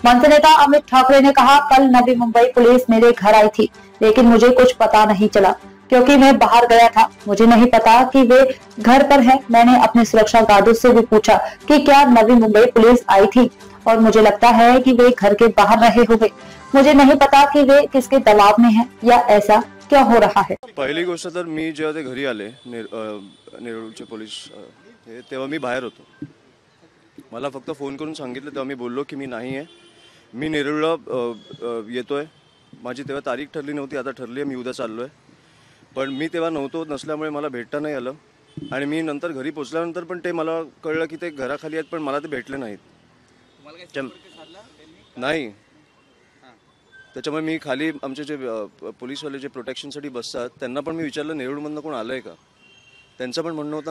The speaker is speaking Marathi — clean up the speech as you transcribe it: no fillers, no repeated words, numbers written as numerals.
मंच नेता अमित ठाकरे ने कहा, कल नवी मुंबई पुलिस मेरे घर आई थी, लेकिन मुझे कुछ पता नहीं चला क्योंकि मैं बाहर गया था। मुझे नहीं पता कि वे घर पर है। मैंने अपने सुरक्षा गार्डों से भी पूछा कि क्या नवी मुंबई पुलिस आई थी, और मुझे लगता है कि वे घर के बाहर रहे होंगे। मुझे नहीं पता कि वे किसके दबाव में हैं या ऐसा क्या हो रहा है। पहिली गोष्ट तर मी जेव्हा ते घरी आले नेरूळचे पोलीस तेव्हा मी बाहेर होतो। मला फक्त फोन करून सांगितलं, तेव्हा मी बोललो की मी नाही आहे, मी नेरूळला येतोय। माझी तेव्हा तारीख ठरली नव्हती, आता ठरली आहे, मी उद्या चाललोय। पण मी तेव्हा नसल्यामुळे मला भेटता नाही आलं आणि मी नंतर घरी पोहोचल्यानंतर पण ते मला कळलं की ते घराखाली आहेत, पण मला ते भेटले नाहीत। नाही, त्याच्यामुळे मी खाली आमचे जे पोलीसवाले जे प्रोटेक्शनसाठी बसतात त्यांना पण मी विचारलं नेरूळमधनं कोण आलंय का। त्यांचं पण म्हणणं होतं